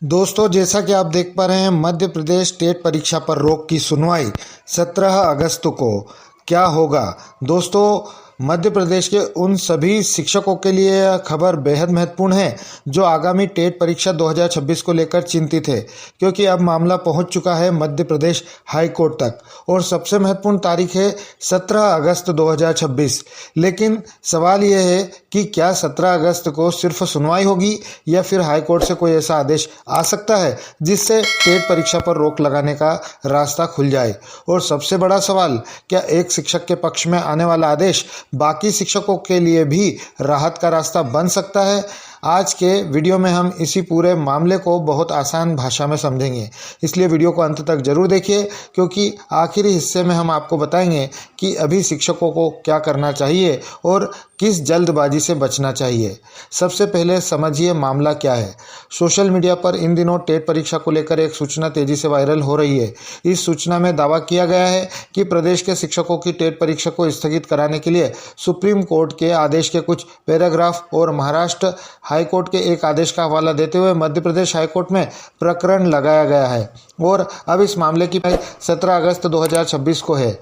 दोस्तों, जैसा कि आप देख पा रहे हैं, मध्य प्रदेश टेट परीक्षा पर रोक की सुनवाई 17 अगस्त को। क्या होगा दोस्तों? मध्य प्रदेश के उन सभी शिक्षकों के लिए यह खबर बेहद महत्वपूर्ण है जो आगामी टेट परीक्षा 2026 को लेकर चिंतित है, क्योंकि अब मामला पहुंच चुका है मध्य प्रदेश हाई कोर्ट तक और सबसे महत्वपूर्ण तारीख है 17 अगस्त 2026। लेकिन सवाल यह है कि क्या 17 अगस्त को सिर्फ सुनवाई होगी या फिर हाई कोर्ट से कोई ऐसा आदेश आ सकता है जिससे टेट परीक्षा पर रोक लगाने का रास्ता खुल जाए। और सबसे बड़ा सवाल, क्या एक शिक्षक के पक्ष में आने वाला आदेश बाकी शिक्षकों के लिए भी राहत का रास्ता बन सकता है? आज के वीडियो में हम इसी पूरे मामले को बहुत आसान भाषा में समझेंगे, इसलिए वीडियो को अंत तक जरूर देखिए, क्योंकि आखिरी हिस्से में हम आपको बताएंगे कि अभी शिक्षकों को क्या करना चाहिए और किस जल्दबाजी से बचना चाहिए। सबसे पहले समझिए मामला क्या है। सोशल मीडिया पर इन दिनों टेट परीक्षा को लेकर एक सूचना तेजी से वायरल हो रही है। इस सूचना में दावा किया गया है कि प्रदेश के शिक्षकों की टेट परीक्षा को स्थगित कराने के लिए सुप्रीम कोर्ट के आदेश के कुछ पैराग्राफ और महाराष्ट्र हाईकोर्ट के एक आदेश का हवाला देते हुए मध्य प्रदेश हाईकोर्ट में प्रकरण लगाया गया है और अब इस मामले की 17 अगस्त 2026 को है।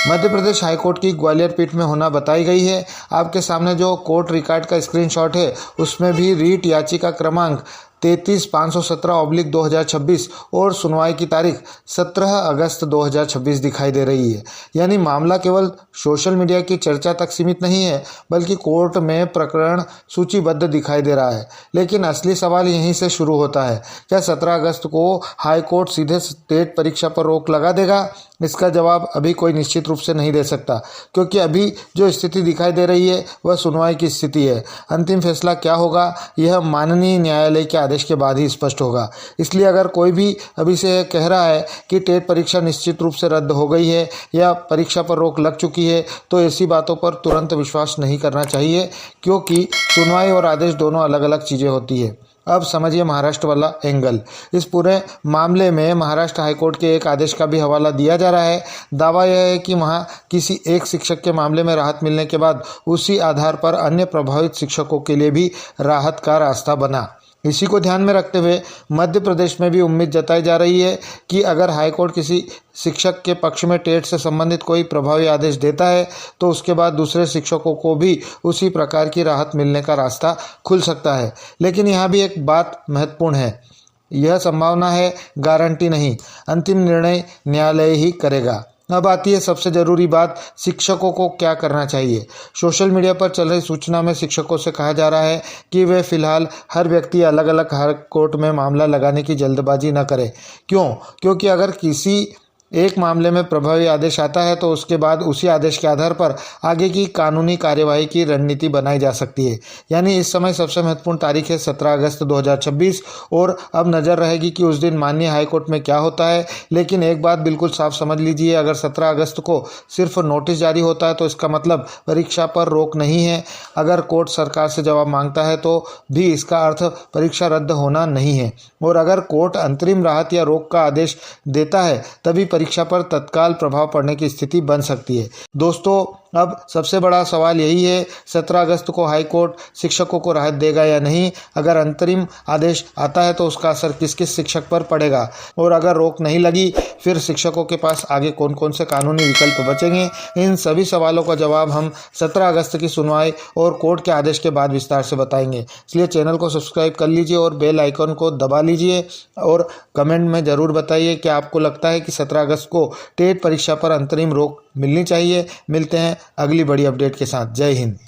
मध्य प्रदेश हाईकोर्ट की ग्वालियर पीठ में होना बताई गई है। आपके सामने जो कोर्ट रिकॉर्ड का स्क्रीनशॉट है उसमें भी रीट याचिका क्रमांक 33-517/2026 और सुनवाई की तारीख 17 अगस्त 2026 दिखाई दे रही है। यानी मामला केवल सोशल मीडिया की चर्चा तक सीमित नहीं है, बल्कि कोर्ट में प्रकरण सूचीबद्ध दिखाई दे रहा है। लेकिन असली सवाल यहीं से शुरू होता है, क्या 17 अगस्त को हाई कोर्ट सीधे टेट परीक्षा पर रोक लगा देगा? इसका जवाब अभी कोई निश्चित रूप से नहीं दे सकता, क्योंकि अभी जो स्थिति दिखाई दे रही है वह सुनवाई की स्थिति है। अंतिम फैसला क्या होगा यह माननीय न्यायालय के आदेश के बाद ही स्पष्ट होगा। इसलिए अगर कोई भी अभी से कह रहा है कि टेट परीक्षा निश्चित रूप से रद्द हो गई है या परीक्षा पर रोक लग चुकी है, तो ऐसी बातों पर तुरंत विश्वास नहीं करना चाहिए, क्योंकि सुनवाई और आदेश दोनों अलग अलग चीज़ें होती है। अब समझिए महाराष्ट्र वाला एंगल। इस पूरे मामले में महाराष्ट्र हाईकोर्ट के एक आदेश का भी हवाला दिया जा रहा है। दावा यह है कि वहां किसी एक शिक्षक के मामले में राहत मिलने के बाद उसी आधार पर अन्य प्रभावित शिक्षकों के लिए भी राहत का रास्ता बना। इसी को ध्यान में रखते हुए मध्य प्रदेश में भी उम्मीद जताई जा रही है कि अगर हाईकोर्ट किसी शिक्षक के पक्ष में टेट से संबंधित कोई प्रभावी आदेश देता है तो उसके बाद दूसरे शिक्षकों को भी उसी प्रकार की राहत मिलने का रास्ता खुल सकता है। लेकिन यहाँ भी एक बात महत्वपूर्ण है, यह संभावना है, गारंटी नहीं। अंतिम निर्णय न्यायालय ही करेगा। अब आती है सबसे ज़रूरी बात, शिक्षकों को क्या करना चाहिए। सोशल मीडिया पर चल रही सूचना में शिक्षकों से कहा जा रहा है कि वे फिलहाल हर व्यक्ति अलग अलग हाई कोर्ट में मामला लगाने की जल्दबाजी न करे। क्यों? क्योंकि अगर किसी एक मामले में प्रभावी आदेश आता है तो उसके बाद उसी आदेश के आधार पर आगे की कानूनी कार्यवाही की रणनीति बनाई जा सकती है। यानी इस समय सबसे महत्वपूर्ण तारीख है 17 अगस्त 2026 और अब नज़र रहेगी कि उस दिन माननीय हाईकोर्ट में क्या होता है। लेकिन एक बात बिल्कुल साफ समझ लीजिए, अगर 17 अगस्त को सिर्फ नोटिस जारी होता है तो इसका मतलब परीक्षा पर रोक नहीं है। अगर कोर्ट सरकार से जवाब मांगता है तो भी इसका अर्थ परीक्षा रद्द होना नहीं है। और अगर कोर्ट अंतरिम राहत या रोक का आदेश देता है तभी परीक्षा पर तत्काल प्रभाव पड़ने की स्थिति बन सकती है। दोस्तों, अब सबसे बड़ा सवाल यही है, 17 अगस्त को हाई कोर्ट शिक्षकों को राहत देगा या नहीं? अगर अंतरिम आदेश आता है तो उसका असर किस किस शिक्षक पर पड़ेगा, और अगर रोक नहीं लगी फिर शिक्षकों के पास आगे कौन कौन से कानूनी विकल्प बचेंगे? इन सभी सवालों का जवाब हम 17 अगस्त की सुनवाई और कोर्ट के आदेश के बाद विस्तार से बताएंगे। इसलिए चैनल को सब्सक्राइब कर लीजिए और बेल आइकन को दबा लीजिए और कमेंट में ज़रूर बताइए कि आपको लगता है कि 17 अगस्त को टेट परीक्षा पर अंतरिम रोक मिलनी चाहिए। मिलते हैं अगली बड़ी अपडेट के साथ। जय हिंद।